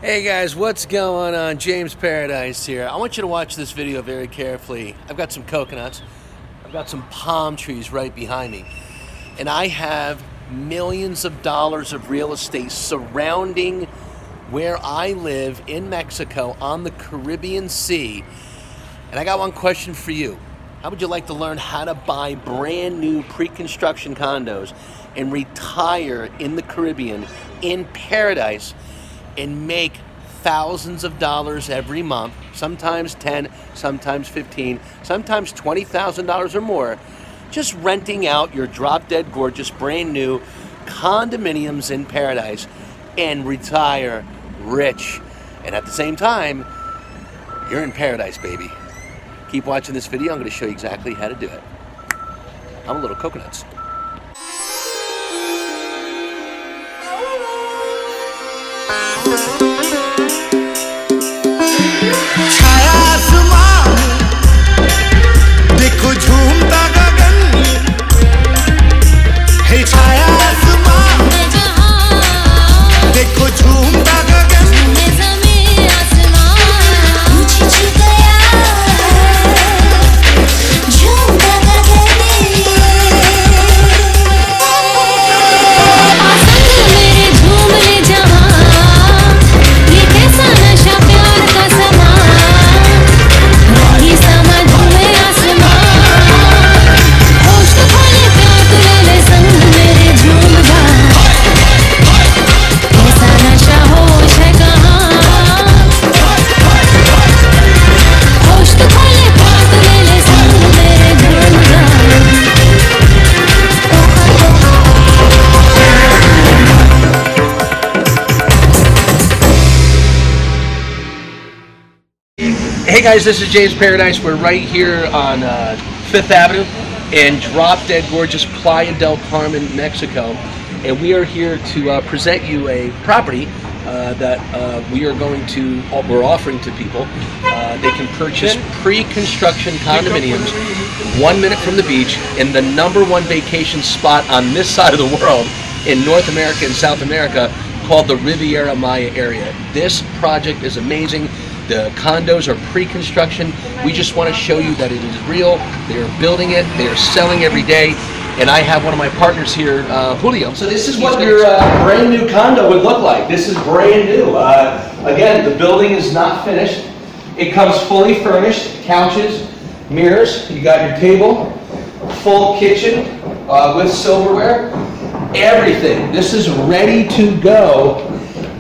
Hey guys, what's going on? James Paradise here. I want you to watch this video very carefully. I've got some coconuts. I've got some palm trees right behind me. And I have millions of dollars of real estate surrounding where I live in Mexico on the Caribbean Sea. And I got one question for you. How would you like to learn how to buy brand new pre-construction condos and retire in the Caribbean in paradise and make thousands of dollars every month, sometimes 10, sometimes 15, sometimes $20,000 or more, just renting out your drop-dead gorgeous brand new condominiums in paradise and retire rich. And at the same time, you're in paradise, baby. Keep watching this video. I'm going to show you exactly how to do it. I'm a little coconuts. छाया आसमान देखो झूमता गगन है छाया आसमान देखो झूमता गगन ज़मीन आसमान झुक गया झूमता गगन आसमान मेरे झूम ले जहां ये कैसा नशा प्यार का समान रही समझ में आसमान होश तो खोले प्यार तू ले ले संग मेरे झूम जा कैसा नशा होश है कहाँ होश तो खोले प्यार तू ले ले संग मेरे झूम जा। Hey guys, this is James Paradise. We're right here on 5th Avenue in drop-dead gorgeous Playa del Carmen, Mexico. And we are here to present you a property that we're offering to people. They can purchase pre-construction condominiums 1 minute from the beach in the #1 vacation spot on this side of the world in North America and South America called the Riviera Maya area. This project is amazing. The condos are pre-construction. We just want to show you that it is real. They are building it. They are selling every day. And I have one of my partners here, Julio. So this is what your brand new condo would look like. This is brand new. Again, the building is not finished. It comes fully furnished. Couches, mirrors. You got your table, full kitchen with silverware. Everything. This is ready to go.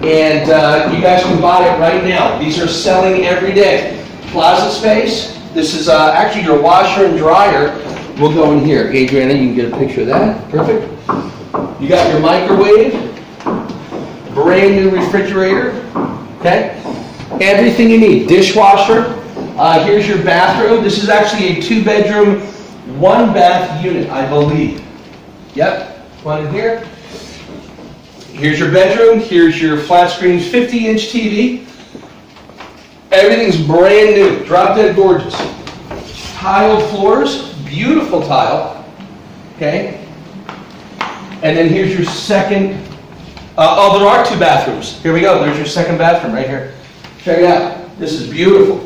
And you guys can buy it right now. These are selling every day. Closet space. This is actually your washer and dryer will go in here. Adriana, you can get a picture of that. Perfect. You got your microwave. Brand new refrigerator. Okay. Everything you need. Dishwasher. Here's your bathroom. This is actually a 2-bedroom, 1-bath unit, I believe. Yep. One in here. Here's your bedroom, here's your flat screen 50-inch TV. Everything's brand new, drop dead gorgeous. Tiled floors, beautiful tile, okay? And then here's your second, there are 2 bathrooms. Here we go, there's your second bathroom right here. Check it out, this is beautiful.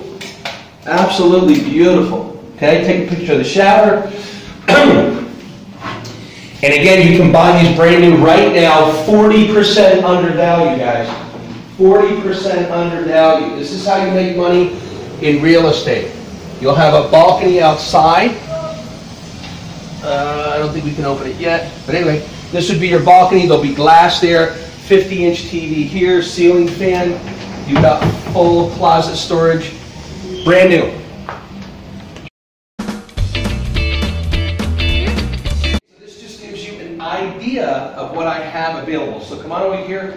Absolutely beautiful, okay? Take a picture of the shower. And again, you can buy these brand new right now, 40% undervalued, guys. 40% undervalued. This is how you make money in real estate. You'll have a balcony outside. I don't think we can open it yet. But anyway, this would be your balcony. There'll be glass there. 50-inch TV here, ceiling fan. You've got full closet storage. Brand new. Idea of what I have available. So come on over here.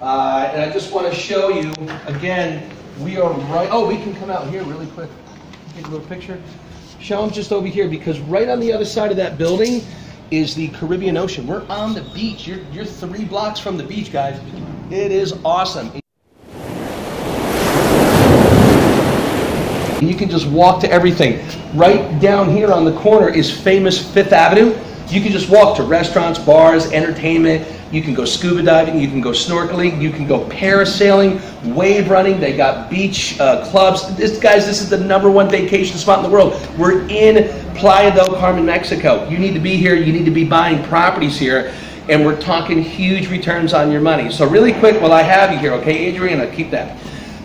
And I just want to show you, again, we are right, we can come out here really quick. Take a little picture. Show them just over here, because right on the other side of that building is the Caribbean Ocean. We're on the beach. You're 3 blocks from the beach, guys. It is awesome. You can just walk to everything. Right down here on the corner is famous 5th Avenue. You can just walk to restaurants, bars, entertainment, You can go scuba diving, you can go snorkeling, you can go parasailing, wave running. They got beach clubs. Guys, this is the #1 vacation spot in the world. We're in Playa del Carmen, Mexico. You need to be here. You need to be buying properties here. And we're talking huge returns on your money. So really quick, while I have you here, okay, Adriana, keep that.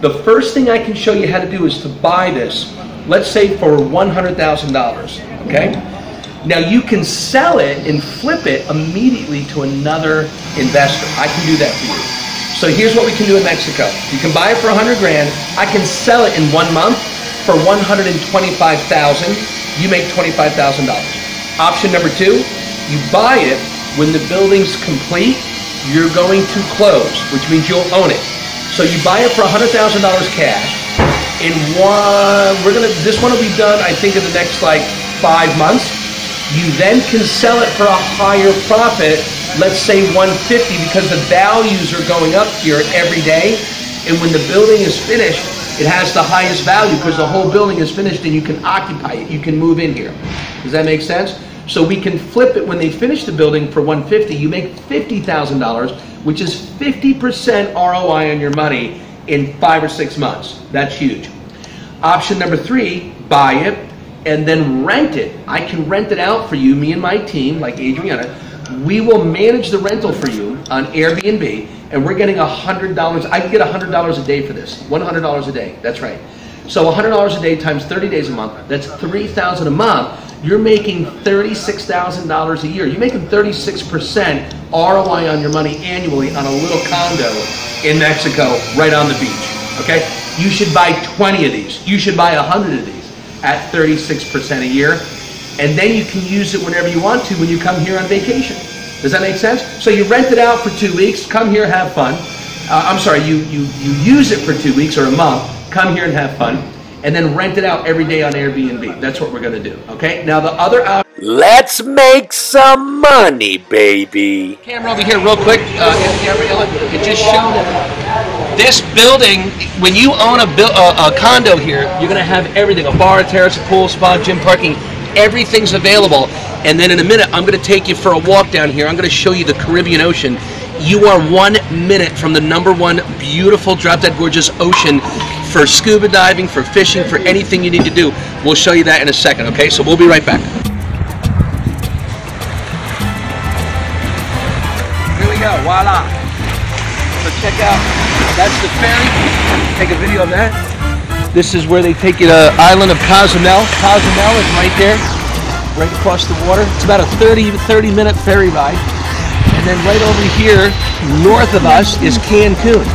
The first thing I can show you how to do is to buy this, let's say for $100,000, okay? Now you can sell it and flip it immediately to another investor. I can do that for you. So here's what we can do in Mexico. You can buy it for 100 grand. I can sell it in 1 month for 125,000. You make $25,000. Option number 2, you buy it when the building's complete. You're going to close, which means you'll own it. So you buy it for $100,000 cash. This one will be done, I think, in the next like 5 months. You then can sell it for a higher profit, let's say 150, because the values are going up here every day. And when the building is finished, it has the highest value because the whole building is finished and you can occupy it. You can move in here. Does that make sense? So we can flip it when they finish the building for 150. You make $50,000, which is 50% ROI on your money in 5 or 6 months. That's huge. Option number 3, buy it and then rent it. I can rent it out for you, me and my team, like Adriana. We will manage the rental for you on Airbnb, and we're getting $100. I can get $100 a day for this. $100 a day. That's right. So $100 a day times 30 days a month. That's $3,000 a month. You're making $36,000 a year. You're making 36% ROI on your money annually on a little condo in Mexico, right on the beach. Okay? You should buy 20 of these. You should buy 100 of these at 36% a year. And then you can use it whenever you want to when you come here on vacation. Does that make sense? So you rent it out for 2 weeks, come here, have fun. I'm sorry, you use it for 2 weeks or a month, come here and have fun, and then rent it out every day on Airbnb. That's what we're gonna do, okay? Now the other option. Let's make some money, baby. Camera over here real quick, Gabriella, it just showed that this building, when you own a condo here, you're gonna have everything, a bar, a terrace, a pool, spa, gym, parking, everything's available. And then in a minute, I'm gonna take you for a walk down here. I'm gonna show you the Caribbean Ocean. You are 1 minute from the #1 beautiful, drop-dead gorgeous ocean for scuba diving, for fishing, for anything you need to do. We'll show you that in a second, okay? So we'll be right back. Here we go, voila. So check out, that's the ferry. Take a video of that. This is where they take you to island of Cozumel. Cozumel is right there, right across the water. It's about a 30-minute ferry ride. And then right over here, north of us, is Cancun.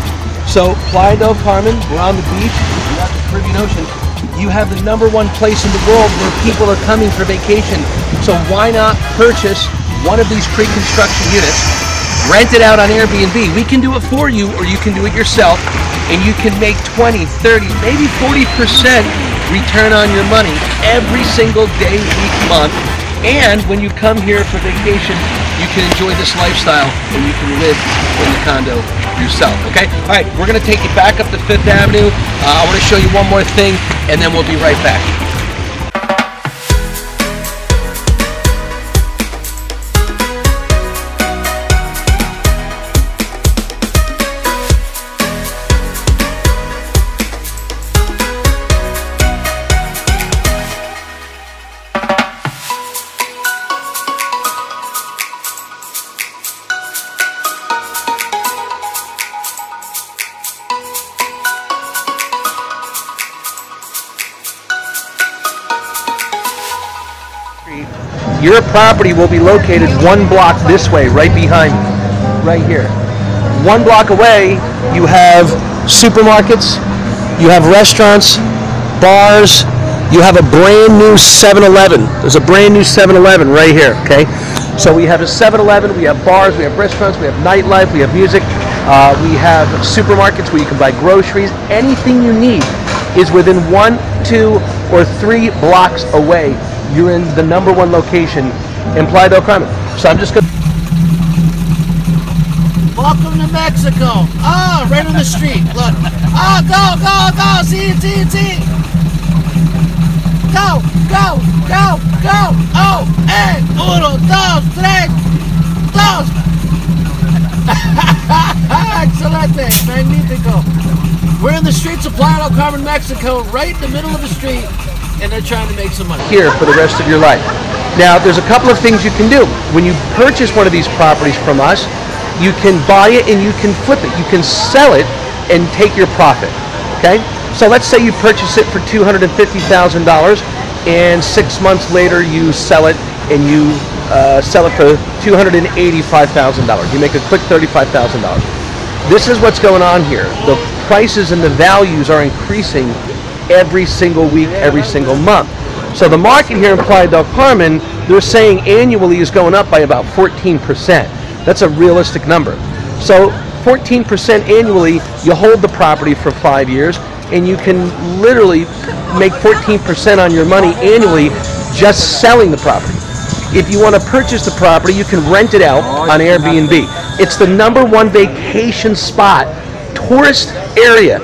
So Playa del Carmen, we're on the beach, you have the Caribbean Ocean. You have the #1 place in the world where people are coming for vacation. So why not purchase one of these pre-construction units, rent it out on Airbnb. We can do it for you, or you can do it yourself, and you can make 20, 30, maybe 40% return on your money every single day, week, month. And when you come here for vacation, you can enjoy this lifestyle and you can live in the condo yourself, okay? All right, we're gonna take you back up to 5th Avenue. I wanna show you one more thing, and then we'll be right back. Your property will be located 1 block this way, right behind me, right here. 1 block away, you have supermarkets, you have restaurants, bars, you have a brand new 7-Eleven. There's a brand new 7-Eleven right here, okay? So we have a 7-Eleven, we have bars, we have restaurants, we have nightlife, we have music, we have supermarkets where you can buy groceries. Anything you need is within 1, 2, or 3 blocks away. You're in the #1 location in Playa del Carmen. So I'm just going to... Welcome to Mexico. Ah, right on the street. Look. Ah, go, go, go. See, see, see. Go, go, go, go. Oh, hey. 1, 2, 3. 2. Excelente, magnifico. We're in the streets of Playa del Carmen, Mexico, right in the middle of the street, and they're trying to make some money. Here for the rest of your life. Now, there's a couple of things you can do. When you purchase one of these properties from us, you can buy it and you can flip it. You can sell it and take your profit, okay? So let's say you purchase it for $250,000 and 6 months later you sell it and you sell it for $285,000. You make a quick $35,000. This is what's going on here. The prices and the values are increasing every single week, every single month. So the market here in Playa del Carmen, they're saying annually is going up by about 14%. That's a realistic number. So 14% annually, you hold the property for 5 years, and you can literally make 14% on your money annually just selling the property. If you want to purchase the property, you can rent it out on Airbnb. It's the #1 vacation spot, tourist area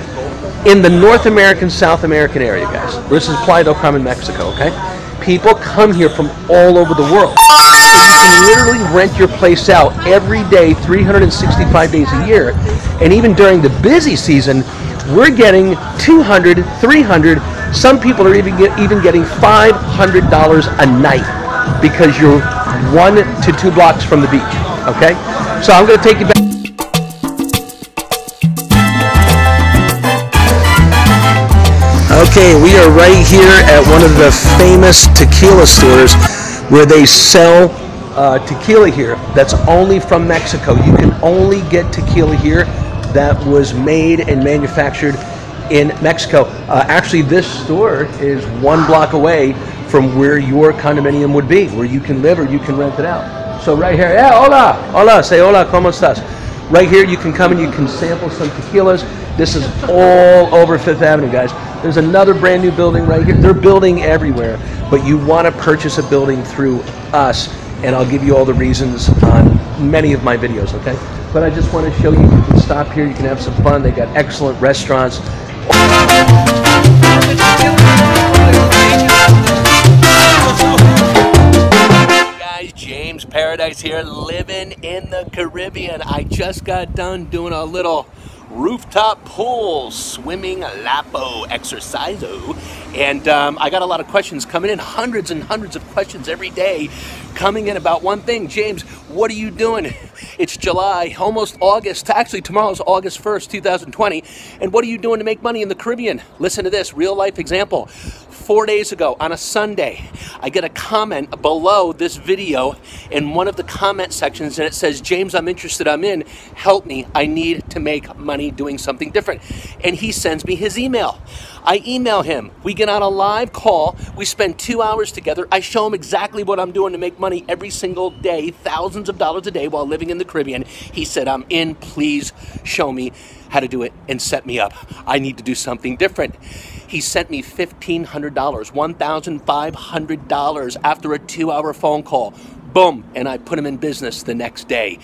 in the North American, South American area, guys. This is Playa del Carmen, Mexico, okay? People come here from all over the world. So you can literally rent your place out every day, 365 days a year. And even during the busy season, we're getting 200, 300, some people are even getting $500 a night because you're 1 to 2 blocks from the beach, okay? So I'm gonna take you back. Okay, we are right here at one of the famous tequila stores where they sell tequila here that's only from Mexico. You can only get tequila here that was made and manufactured in Mexico. Actually, this store is 1 block away from where your condominium would be, where you can live or you can rent it out. So right here, yeah, hola, hola, say hola, ¿cómo estás? Right here, you can come and you can sample some tequilas. This is all over 5th Avenue, guys. There's another brand new building right here. They're building everywhere, but you want to purchase a building through us, and I'll give you all the reasons on many of my videos, okay? But I just want to show you, you can stop here, you can have some fun. They got excellent restaurants. Guys, James Paradise here, living in the Caribbean. I just got done doing a little rooftop pool swimming lapo exerciso, and I got a lot of questions coming in, hundreds and hundreds of questions every day coming in about one thing. James, what are you doing? It's July, almost August. Actually, tomorrow's August 1st, 2020. And what are you doing to make money in the Caribbean? Listen to this real life example. 4 days ago on a Sunday, I get a comment below this video in one of the comment sections, and it says, James, I'm interested, I'm in, help me, I need to make money doing something different. And he sends me his email. I email him, we get on a live call, we spend 2 hours together, I show him exactly what I'm doing to make money every single day, thousands of dollars a day while living in the Caribbean. He said, I'm in, please show me how to do it and set me up. I need to do something different. He sent me $1,500, $1,500 after a 2-hour phone call. Boom, and I put him in business the next day.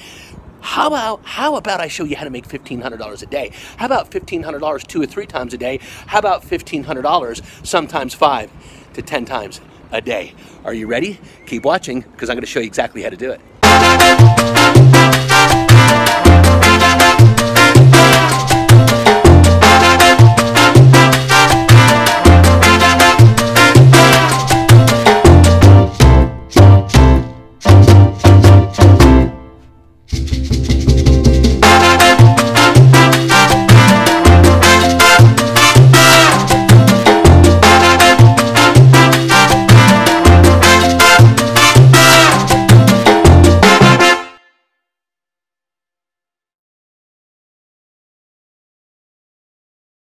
How about I show you how to make $1,500 a day? How about $1,500 2 or 3 times a day? How about $1,500 sometimes 5 to 10 times a day? Are you ready? Keep watching, because I'm going to show you exactly how to do it.